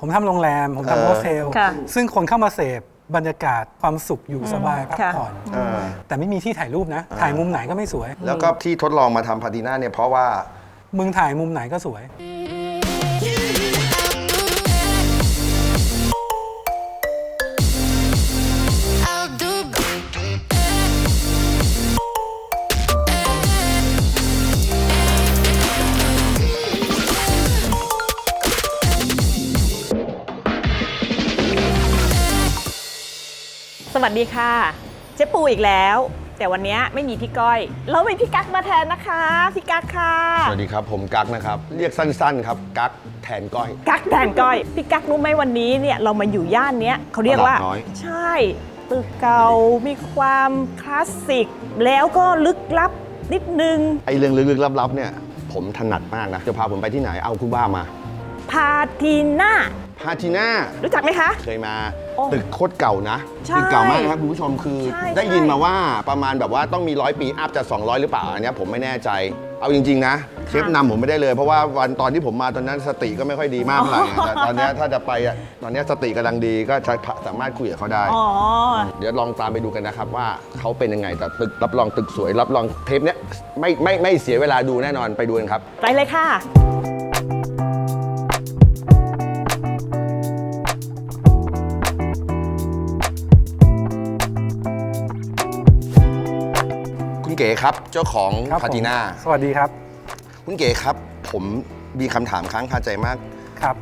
ผมทำโรงแรมผมทำโฮสเทลซึ่งคนเข้ามาเสพบรรยากาศความสุขอยู่สบายพักผ่อนแต่ไม่มีที่ถ่ายรูปนะถ่ายมุมไหนก็ไม่สวยแล้วก็ที่ทดลองมาทำพาติน่าเนี่ยเพราะว่ามึงถ่ายมุมไหนก็สวยสวัสดีค่ะเจ๊ปูอีกแล้วแต่วันนี้ไม่มีพี่ก้อยเรามีพี่กั๊กมาแทนนะคะพี่กั๊กค่ะสวัสดีครับผมกั๊กนะครับเรียกสั้นๆครับกั๊กแทนก้อยกั๊กแทนก้อยพี่กั๊กรู้ไหมวันนี้เนี่ยเรามาอยู่ย่านเนี้ยเขาเรียกว่าใช่ตึกเก่ามีความคลาสสิกแล้วก็ลึกลับนิดนึงไอเรื่องลึกๆลับๆเนี่ยผมถนัดมากนะจะพาผมไปที่ไหนเอาคุณบ้ามาพาทีน่ารู้จักไหมคะเคยมาตึกโคตรเก่านะตึกเก่ามากนะครับคุณผู้ชมคือได้ยินมาว่าประมาณแบบว่าต้องมี100 ปีอัพจะ200หรือเปล่าอันนี้ผมไม่แน่ใจเอาจริงๆนะเชฟนำผมไม่ได้เลยเพราะว่าวันตอนที่ผมมาตอนนั้นสติก็ไม่ค่อยดีมากเท่าไหร่แต่ตอนนี้ถ้าจะไปตอนนี้สติกำลังดีก็สามารถคุยกับเขาได้เดี๋ยวลองตามไปดูกันนะครับว่าเขาเป็นยังไงแต่ตึกรับรองตึกสวยรับรองเทปนี้ไม่เสียเวลาดูแน่นอนไปดูกันครับไปเลยค่ะคุณเก๋ครับเจ้าของพาติน่าสวัสดีครับคุณเก๋ครับผมมีคำถามค้างคาใจมากครับ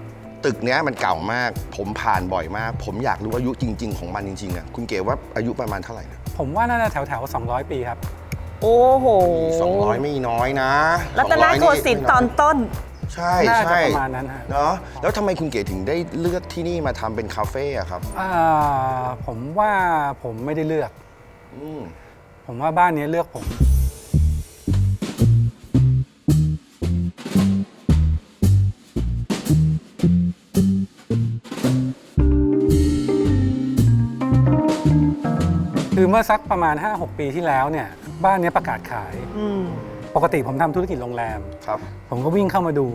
ตึกเนี้ยมันเก่ามากผมผ่านบ่อยมากผมอยากรู้อายุจริงๆของมันจริงๆอ่ะคุณเก๋ว่าอายุประมาณเท่าไหร่นะผมว่าน่าจะแถว200 ปีครับโอ้โห200ไม่น้อยนะรัตนโกสินทร์ตอนต้นใช่น่าจะประมาณนั้นฮะเนาะแล้วทำไมคุณเก๋ถึงได้เลือกที่นี่มาทำเป็นคาเฟ่อะครับผมว่าผมไม่ได้เลือกผมว่าบ้านนี้เลือกผมคือเมื่อสักประมาณ 5-6 ปีที่แล้วเนี่ยบ้านนี้ประกาศขายปกติผมทำธุรกิจโรงแรมผมก็วิ่งเข้ามาดู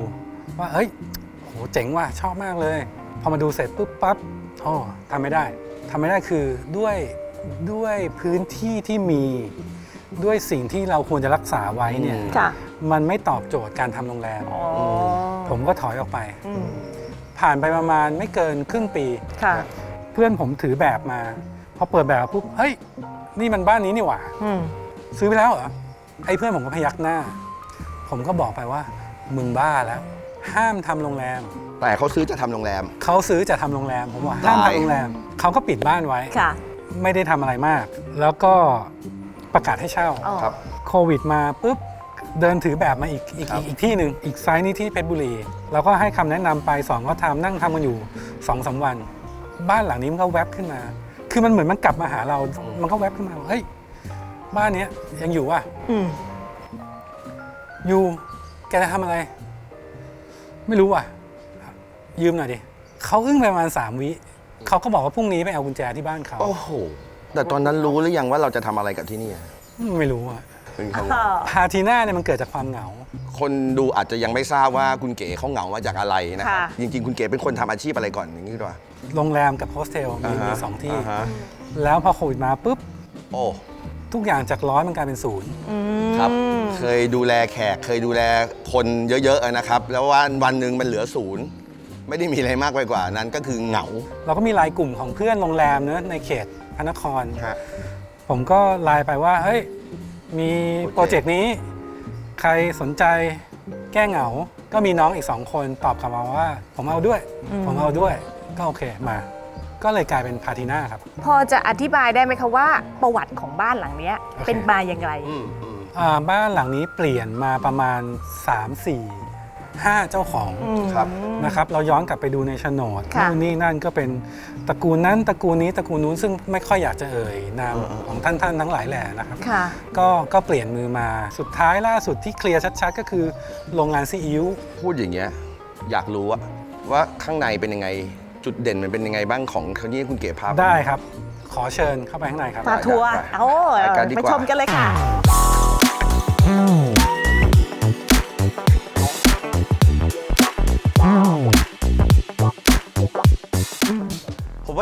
ว่าเฮ้ยโหเจ๋งว่ะชอบมากเลยพอมาดูเสร็จปุ๊บปั๊บอ๋อทำไม่ได้คือด้วยพื้นที่ที่มีด้วยสิ่งที่เราควรจะรักษาไว้เนี่ยมันไม่ตอบโจทย์การทำโรงแรมผมก็ถอยออกไปผ่านไปประมาณไม่เกินครึ่งปีเพื่อนผมถือแบบมาพอเปิดแบบปุ๊บเฮ้ยนี่มันบ้านนี้นี่หว่าซื้อไปแล้วเหรอไอ้เพื่อนผมก็พยักหน้าผมก็บอกไปว่ามึงบ้าแล้วห้ามทำโรงแรมแต่เขาซื้อจะทำโรงแรมเขาซื้อจะทำโรงแรมผมว่าห้ามทำโรงแรมเขาก็ปิดบ้านไว้ไม่ได้ทำอะไรมากแล้วก็ประกาศให้เช่าโควิดมาปุ๊บเดินถือแบบมาอีกที่หนึ่งอีกไซต์นี้ที่เพชรบุรีแล้วก็ให้คำแนะนำไป2ก็นั่งทำกันอยู่ 2-3 วันบ้านหลังนี้มันก็แวบขึ้นมาคือมันเหมือนมันกลับมาหาเรามันก็แวบขึ้นมาเฮ้ยบ้านนี้ยังอยู่ว่ะอยู่แกจะทำอะไรไม่รู้ว่ะยืมหน่อยดิเขาอึ้งไปประมาณ3 วิเขาก็บอกว่าพรุ่งนี้ไปเอากุญแจที่บ้านเขาโอ้โหแต่ตอนนั้นรู้หรือยังว่าเราจะทำอะไรกับที่นี่ไม่รู้อ่ะพาทีน่าเนี่ยมันเกิดจากความเหงาคนดูอาจจะยังไม่ทราบว่าคุณเก๋เขาเหงามาจากอะไรนะครับจริงๆคุณเก๋เป็นคนทำอาชีพอะไรก่อนอย่างนี้ด้วยโรงแรมกับโฮสเทลมี2 ที่แล้วพอโควิดมาปุ๊บโอ้ทุกอย่างจาก100มันกลายเป็น0ครับเคยดูแลแขกเคยดูแลคนเยอะๆนะครับแล้ววันหนึ่งมันเหลือ0ไม่ได้มีอะไรมากไปกว่านั้นก็คือเหงาเราก็มีไลน์กลุ่มของเพื่อนโรงแรมเนอะในเขตพระนครผมก็ไลน์ไปว่าเฮ้ยมีโปรเจกต์นี้ใครสนใจแก้เหงาก็มีน้องอีก2 คนตอบกลับมาว่าผมเอาด้วยก็โอเคมาก็เลยกลายเป็นพาติน่าครับพอจะอธิบายได้ไหมคะว่าประวัติของบ้านหลังนี้เป็นมาอย่างไรบ้านหลังนี้เปลี่ยนมาประมาณ3-4-5 เจ้าของนะครับเราย้อนกลับไปดูในโฉนดนู่นนี่นั่นก็เป็นตระกูลนั้นตระกูลนี้ตระกูลนู้นซึ่งไม่ค่อยอยากจะเอ่ยนามของท่านทั้งหลายแหล่นะครับก็เปลี่ยนมือมาสุดท้ายล่าสุดที่เคลียร์ชัดๆก็คือโรงงานซีอิ๊วพูดอย่างเงี้ยอยากรู้ว่าข้างในเป็นยังไงจุดเด่นมันเป็นยังไงบ้างของที่คุณเก๋พาได้ครับขอเชิญเข้าไปข้างในครับพาทัวร์ไปชมกันเลยค่ะ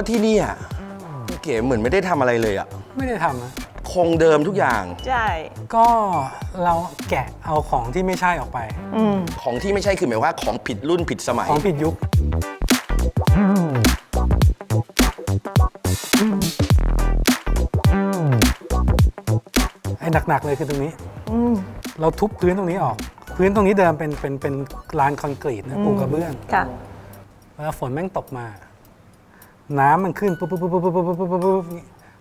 ว่าที่นี่อ่ะคุณเก๋เหมือนไม่ได้ทำอะไรเลยอ่ะ ไม่ได้ทำนะ คงเดิมทุกอย่าง ใช่ ก็เราแกะเอาของที่ไม่ใช่ออกไป อืม ของที่ไม่ใช่คือหมายว่าของผิดรุ่นผิดสมัย ของผิดยุคไอ้หนักๆเลยคือตรงนี้ อืม เราทุบพื้นตรงนี้ออก พื้นตรงนี้เดิมเป็นลานคอนกรีตนะปูกระเบื้อง ค่ะ แล้วฝนแม่งตกมา น้ำมันขึ้นปุ๊บปุ๊บปุ๊บปุ๊บปุ๊บปุ๊บปุ๊บปุ๊บ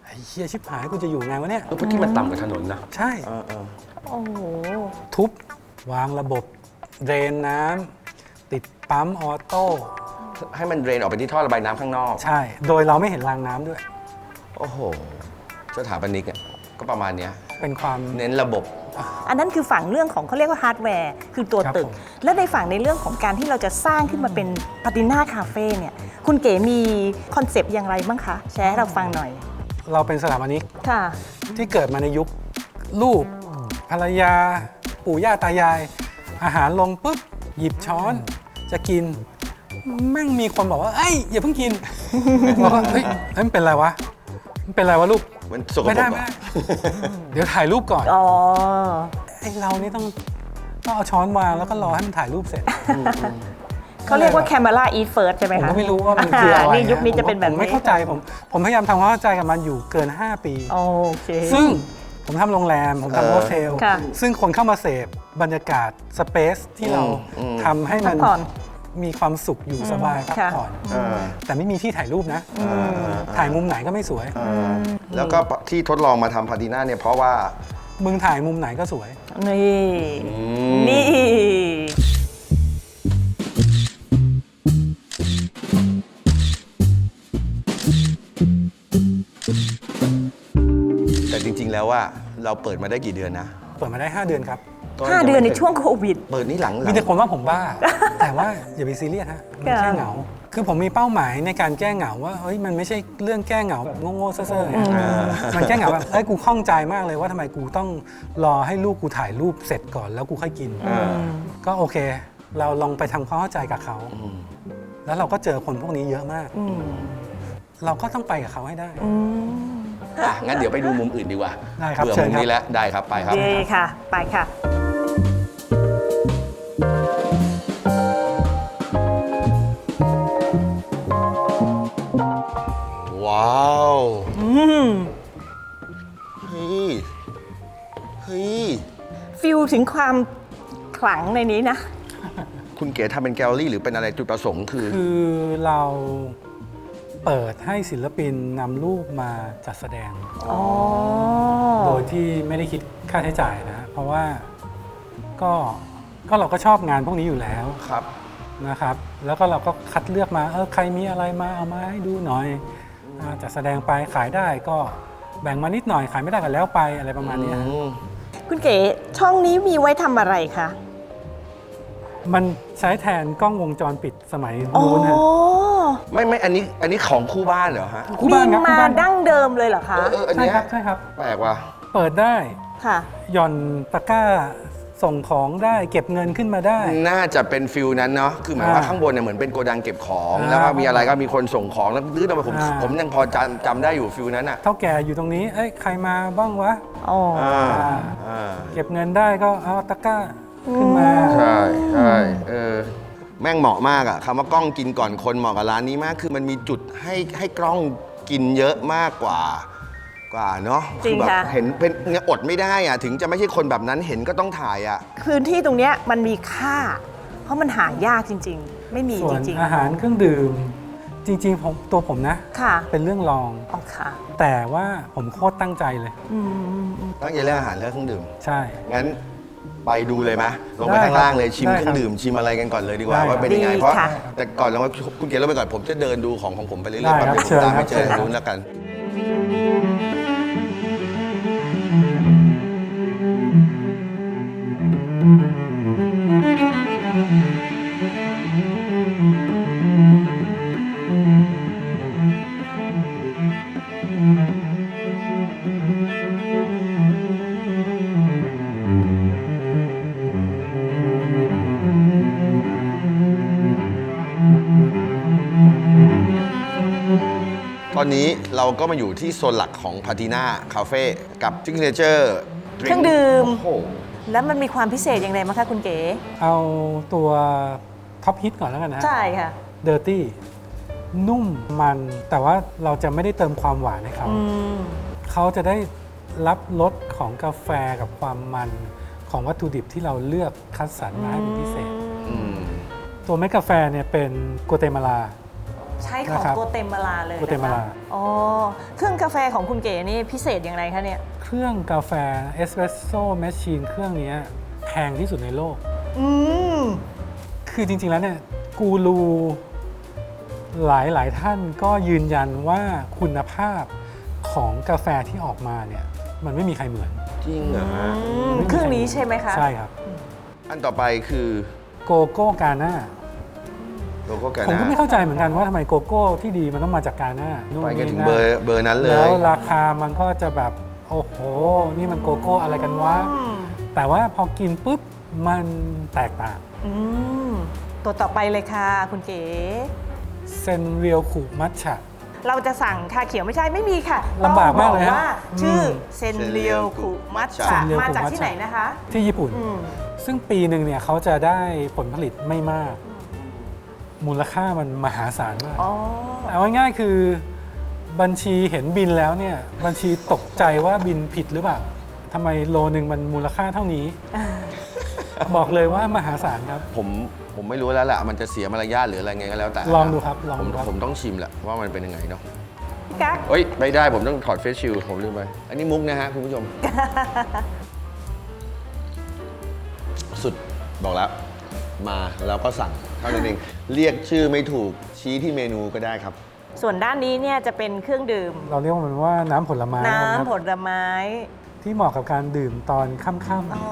ไอ้เหี้ยชิบหายกูจะอยู่ไงวะเนี่ย เพราะที่มันต่ำกว่าถนนนะ ใช่ โอ้โห ทุบวางระบบเดรนน้ำติดปั๊มออโต้ ให้มันเดรนออกไปที่ท่อระบายน้ำข้างนอก ใช่ โดยเราไม่เห็นรางน้ำด้วย โอ้โห สถาปนิกอะก็ประมาณเนี้ย เป็นความ เน้นระบบ อันนั้นคือฝั่งเรื่องของเขาเรียกว่าฮาร์ดแวร์คือตัว ครับ ตึก ผม และในฝั่งในเรื่องของการที่เราจะสร้างขึ้นมาเป็นปาติน่าคาเฟ่เนี่ยคุณเก๋มีคอนเซปต์อย่างไรบ้างคะ แชร์ให้เราฟังหน่อย เราเป็นสถาปนิก ค่ะ ที่เกิดมาในยุคลูกภรรยา ปู่ย่าตายาย อาหารลงปุ๊บ หยิบช้อนจะกิน แม่งมีคนบอกว่า เอ้ย อย่าเพิ่งกิน เราก็เฮ้ยมันเป็นไรวะ มันเป็นไรวะลูก มันสกปร ไม่ได้ ก ไม่ อะ ได้ เดี๋ยวถ่ายรูปก่อน อ๋อ ไอ้เรานี่ต้องเอาช้อนวางแล้วก็รอให้มันถ่ายรูปเสร็จ เขาเรียกว่า Camera Eat First ใช่ไหม ผม คะ ก็ไม่รู้ว่ามันคืออะไร นี่ยุคนี้จะเป็นแบบ ผม นี้ ไม่เข้าใจผมพยายามทำความเข้าใจกับมันอยู่เกิน 5 ปี โอเค ซึ่งผมทำโรงแรม ผมทำโฮสเทล ค่ะ ซึ่งคนเข้ามาเสพบรรยากาศสเปซที่เราทำให้ พั มั ก น ผ่อน มีความสุขอยู่สบายพัก ค่ะ ผ่อน เออ แต่ไม่มีที่ถ่ายรูปนะ ถ่ายมุมไหนก็ไม่สวย แล้วก็ที่ทดลองมาทำพาติน่าเนี่ยเพราะว่า มึงถ่ายมุมไหนก็สวย นี่ นี่ แต่จริง ๆ แล้วว่าเราเปิดมาได้กี่เดือนนะ เปิดมาได้ 5 เดือนครับ 5 เดือนในช่วงโควิด เปิดนี่หลัง มีแต่คนว่าผมบ้า แต่ว่าอย่าไปซีเรียสฮะมันแค่เหงา คือผมมีเป้าหมายในการแก้เหงาว่าเฮ้ยมันไม่ใช่เรื่องแก้เหงาแบบโง่ๆเซ่อๆไงมันแก้เหงาแบบเฮ้ยกูข้องใจมากเลยว่าทำไมกูต้องรอให้ลูกกูถ่ายรูปเสร็จก่อนแล้วกูค่อยกิน ก็โอเค เราลองไปทำความเข้าใจกับเขา แล้วเราก็เจอคนพวกนี้เยอะมาก เราก็ต้องไปกับเขาให้ได้ งั้นเดี๋ยวไปดูมุมอื่นดีกว่า ได้ครับ เบื่อ เชิญ มุม ครับ นี้แล้วได้ครับไปครับ เย่ค่ะ ไปค่ะ ว้าวเฮ้ยเฮ้ย ฟิลถึงความขลังในนี้นะ คุณเก๋ทำเป็นแกลเลอรี่หรือเป็นอะไรจุดประสงค์คือ คือเราเปิดให้ศิลปินนำรูปมาจัดแสดง อ๋อ โดยที่ไม่ได้คิดค่าใช้จ่ายนะ เพราะว่าก็เราก็ชอบงานพวกนี้อยู่แล้ว ครับ นะครับ แล้วก็เราก็คัดเลือกมาใครมีอะไรมาเอามาให้ดูหน่อยจัดแสดงไปขายได้ก็แบ่งมานิดหน่อยขายไม่ได้ก็แล้วไปอะไรประมาณนี้ฮะ คุณเก๋ช่องนี้มีไว้ทำอะไรคะ มันใช้แทนกล้องวงจรปิดสมัย อ๋อ นู้นฮะ ไม่อันนี้ของคู่บ้านเหรอฮะ คู่ มี บ้านครับ มา คู่บ้าน ดั้งเดิมเลยเหรอคะ อัน ใช่ เนี้ย ครับใช่ครับ แปลกว่ะ เปิดได้ ค่ะ หย่อนตะกร้าส่งของได้เก็บเงินขึ้นมาได้ น่าจะเป็นฟิลนั้นเนาะคือหมายว่าข้างบนเนี่ยเหมือนเป็นโกดังเก็บของ แล้วก็มีอะไรก็มีคนส่งของแล้วลื้อออกมาผมยังพอจำได้อยู่ฟิลนั้นอ่ะ เท่าแก่อยู่ตรงนี้ใครมาบ้างวะ อ๋อ เก็บเงินได้ก็เอาตะกร้าขึ้นมา ใช่แม่งเหมาะมากอะคำว่ากล้องกินก่อนคนเหมาะกับร้านนี้มาก คือมันมีจุดให้กล้องกินเยอะมากกว่าเนาะ จริง แบบ ค่ะ เห็นเป็นเนี่ยอดไม่ได้อะถึงจะไม่ใช่คนแบบนั้นเห็นก็ต้องถ่ายอะ พื้นที่ตรงเนี้ยมันมีค่า เพราะมันหายากจริง ๆ ไม่มี ส่ว จ น ริง อาหารเครื่องดื่ม จริงๆตัวผมนะ ๆ ค่ะ เป็นเรื่องรอง อ๋อค่ะ แต่ว่าผมโคตรตั้งใจเลย ตั้งใจเรื่องอาหารเรื่องเครื่องดื่ม ใช่ งั้นไปดูเลยไหมลงไป ได้ ข้างล่างเลยชิม ได้ เครื่องดื่มชิมอะไรกันก่อนเลยดีกว่า ได้ ว่าเป็นยังไง ดี เพราะ ค่ะ แต่ก่อนเราคุณเก๋ลงไปก่อนผมจะเดินดูของผมไปเรื่อย ได้ ๆ ครับ แป๊บ เชิ เดียว ญ ผมตามไปเจอ ครับ นู้นแล้วกัน เ ตอนนี้เราก็มาอยู่ที่โซนหลักของพาติน่าคาเฟ่กับซิกเนเจอร์ เครื่องดื่ม โอ้โห แล้วมันมีความพิเศษอย่างไรมั้งคะคุณเก๋ เอาตัวท็อปฮิตก่อนแล้วกันนะ ใช่ค่ะ เดอร์ตี้นุ่มมันแต่ว่าเราจะไม่ได้เติมความหวานให้เขา เขาจะได้รับรสของกาแฟกับความมันของวัตถุดิบที่เราเลือกคัดสรรมาให้เป็นพิเศษ ตัวเม็ดกาแฟเนี่ยเป็นกัวเตมาลา ใช้ของ นะครับ โกเตมาลาเลย โกเตมาลา อ๋อ เครื่องกาแฟของคุณเก๋นี่พิเศษอย่างไรคะเนี่ย เครื่องกาแฟเอสเปรสโซ่แมชชีนเครื่องนี้แพงที่สุดในโลก อืม คือจริงๆแล้วเนี่ยกูรูหลายท่านก็ยืนยันว่าคุณภาพของกาแฟที่ออกมาเนี่ยมันไม่มีใครเหมือน จริงเหรอฮะ เครื่องนี้ใช่ไหมคะ ใช่ครับ อันต่อไปคือ โกโก้กาน่า โลโก้กัน ผมก็ นะ ไม่เข้าใจเหมือนกันว่าทำไมโกโก้ที่ดีมันต้องมาจากกาน่านู่น ไปกัน นี่ ถึง นั่น เบอร์นั้นเล แล้ว ย ราคามันก็จะแบบ โอ้โห นี่มันโกโก้อะไรกันวะ แต่ว่าพอกินปุ๊บ มันแตกต่าง อืม ตัวต่อไปเลยค่ะ คุณเก๋ เซนเรียวขุมัทฉะ เราจะสั่งชาเขียวไม่ใช่ไม่มีค่ะ ลำบากมากเลย ต้อง ฮะ ว่าชื่ออ ม เซนเรียวคุมัต เซ ชะ นเรียวคุ มาจาก มัทฉะ ที่ไหนนะคะ ที่ญี่ปุ่น อืม ซึ่งปีหนึ่งเนี่ยเขาจะได้ผลผลิตไม่มาก มูลค่ามันมหาศาลมาก อ๋อ เอาง่ายๆคือบัญชีเห็นบินแล้วเนี่ย บัญชีตกใจว่าบินผิดหรือเปล่าทำไมโลนึงมันมูลค่าเท่านี้ บอกเลยว่ามหาศาลครับ ผมไม่รู้แล้วแหละมันจะเสียมารยาทหรืออะไรไงก็แล้วแต่ ลองดูครับลองดูครับ ผมต้องชิมแหละว่ามันเป็นยังไงเนาะ กั๊ก เฮ้ย ไม่ได้ผมต้องถอดเฟซชิลด์ผมลืมไป อันนี้มุกนะฮะ คุณผู้ชม สุดบอกแล้ว มาแล้วก็สั่งเท่านั้นเอง เรียกชื่อไม่ถูกชี้ที่เมนูก็ได้ครับ ส่วนด้านนี้เนี่ยจะเป็นเครื่องดื่ม เราเรียกว่ามันว่าน้ำผลไม้นะครับ น้ำผลไม้ ที่เหมาะกับการดื่มตอนค่ำ อ๋อ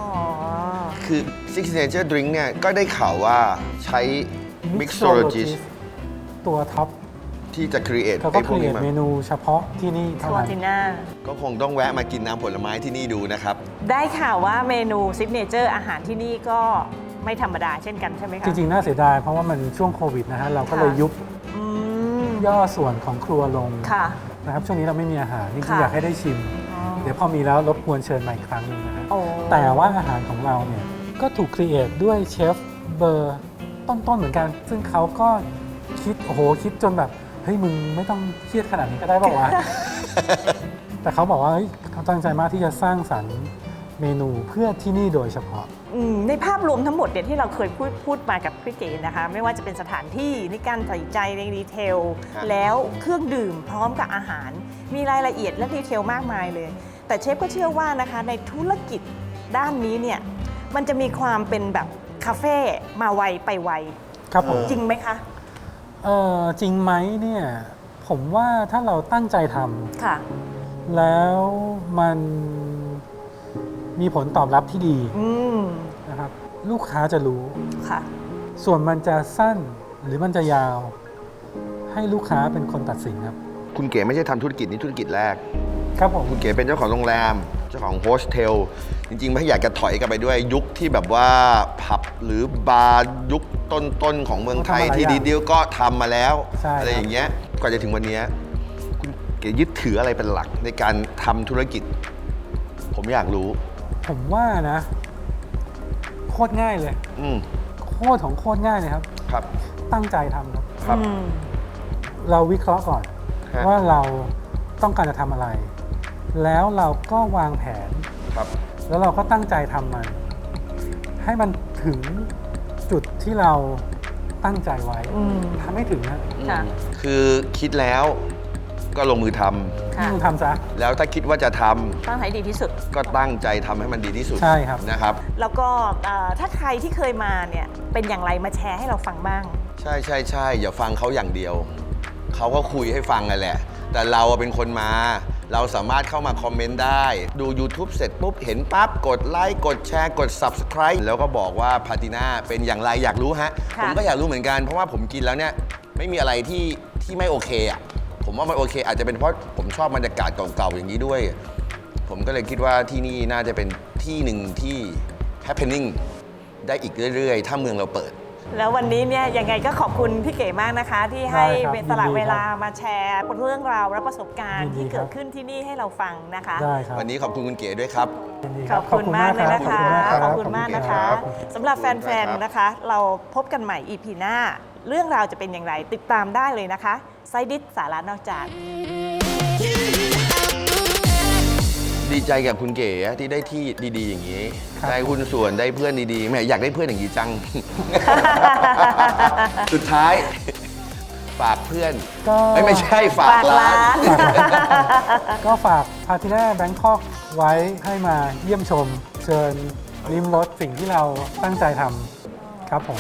คือ Signature Drink เนี่ย ก็ได้ข่าวว่าใช้ ๆ Mixologist ตัวท็อป ที่จะ create เขาก็ ไอ้พ คว ก รีเอ นี้ ท มา เมนูเฉพาะที่นี่ ท เท่า อ นั้น ติน่า ก็คงต้องแวะมากินน้ำผลไม้ที่นี่ดูนะครับ ได้ข่าวว่าเมนูซิกเนเจอร์อาหารที่นี่ก็ไม่ธรรมดาเช่นกันใช่ไหมคะ จริงๆ น่าเสียดายเพราะว่ามันช่วงโควิดนะฮะเราก็เลย ค่ะ ยุบ อืม ย่อส่วนของครัวลง ค่ะ นะครับช่วงนี้เราไม่มีอาหารจริง ค่ะ ๆอยากให้ได้ชิม อ๋อ เดี๋ยวพอมีแล้วรบกวนเชิญมาอีกครั้งหนึงนะฮะ โอ้ แต่ว่าอาหารของเราเนี่ยก็ถูกครีเอทด้วยเชฟเบอร์ต้นๆเหมือนกัน ซึ่งเขาก็คิดโอ้โหคิดจนแบบเฮ้ยมึงไม่ต้องเครียดขนาดนี้ก็ได้ป่าวะ แต่เขาบอกว่าเฮ้ยเขาตั้งใจมากที่จะสร้างสรรค์เมนูเพื่อที่นี่โดยเฉพาะ ในภาพรวมทั้งหมดเนี่ยที่เราเคยพูดมากับพี่เก๋นะคะ ไม่ว่าจะเป็นสถานที่ในการใส่ใจในดีเทล ครับ แล้วเครื่องดื่มพร้อมกับอาหาร มีรายละเอียดและดีเทลมากมายเลย แต่เชฟก็เชื่อว่านะคะในธุรกิจด้านนี้เนี่ยมันจะมีความเป็นแบบคาเฟ่มาไวไปไว ครับผม จริงไหมคะ จริงไหมเนี่ยผมว่าถ้าเราตั้งใจท ค่ะ ำแล้วมันมีผลตอบรับที่ดี อืม นะครับลูกค้าจะรู้ ค่ะ ส่วนมันจะสั้นหรือมันจะยาว ให้ลูกค้าเป็นคนตัดสินครับ คุณเก๋ไม่ใช่ทำธุรกิจนี้ธุรกิจแรก ครับผม คุณเก๋เป็นเจ้าของโรงแรม เจ้าของโฮสเทล จริงๆไม่อยากจะถอยกลับไปด้วยยุคที่แบบว่าผับหรือบาร์ยุคต้นๆของเมืองไทยที่ดีๆก็ทำมาแล้ว ใช่ อะไรอย่างเงี้ยกว่าจะถึงวันเนี้ยคุณเก๋ยึดถืออะไรเป็นหลักในการทำธุรกิจ ผมอยากรู้ ผมว่านะโคตรง่ายเลย อืม โคตรของโคตรง่ายเลยครับ ครับ ตั้งใจทำครับ ครับ อืม เราวิเคราะห์ก่อน ฮะ ว่าเราต้องการจะทำอะไร แล้วเราก็วางแผน ครับ แล้วเราก็ตั้งใจทำมัน ให้มันถึงจุดที่เราตั้งใจไว้ อืม ทำให้ถึงนะ ค่ะ คือคิดแล้วก็ลงมือทำ ค่ะ มึงทำซะ แล้วถ้าคิดว่าจะทำ ต้องให้ดีที่สุด ก็ตั้งใจทำให้มันดีที่สุด ใช่ครับ นะครับ แล้วก็ถ้าใครที่เคยมาเนี่ยเป็นอย่างไรมาแชร์ให้เราฟังบ้าง ใช่ใช่ใช่อย่าฟังเขาอย่างเดียว เขาก็คุยให้ฟังนั่นแหละ แต่เราเป็นคนมา เราสามารถเข้ามาคอมเมนต์ได้ ดู YouTube เสร็จปุ๊บ เห็นปั๊บ กดไลค์ กดแชร์ กด Subscribe แล้วก็บอกว่าพาติน่าเป็นอย่างไรอยากรู้ฮะ ค่ะ ผมก็อยากรู้เหมือนกัน เพราะว่าผมกินแล้วเนี่ย ไม่มีอะไรที่ไม่โอเคอ่ะ ผมว่ามันโอเค อาจจะเป็นเพราะผมชอบบรรยากาศเก่าๆอย่างนี้ด้วย ผมก็เลยคิดว่าที่นี่น่าจะเป็นที่หนึ่งที่ happening ได้อีกเรื่อยๆ ถ้าเมืองเราเปิด แล้ววันนี้เนี่ยยังไงก็ขอบคุณพี่เก๋มากนะคะ ที่ให้ ได้ครับ สละ ยินดี เวลา ครับ มาแชร์เรื่องราวและประสบการณ์ ยินดี ที่เกิ ครั ด บ ขึ้นที่นี่ให้เราฟังนะคะ ได้ครับ วันนี้ขอบคุณคุณเก๋ด้วยครับ ยินดี ขอบคุณมากเลยนะคะ รับ ขอบคุณมากนะคะ ขอบ สำหรับแฟ ขอบคุณ น ครับ ๆนะคะ เราพบกันใหม่ EP หน้า เรื่องราวจะเป็นอย่างไรติดตามได้เลยนะคะไซดิสสาระนอกจาน ดีใจกับคุณเก๋ที่ได้ที่ดีๆ อย่างนี้ ครับ ได้หุ้นส่วนได้เพื่อนดีๆแหม่อยากได้เพื่อนอย่างนี้จัง สุดท้าย ฝากเพื่อน ก็ ไม่ใช่ฝากร้าน ก็ฝากพาทิน่าแบงคอกไว้ให้มาเยี่ยมชม เชิญลิ้มรสสิ่งที่เราตั้งใจทำครับผม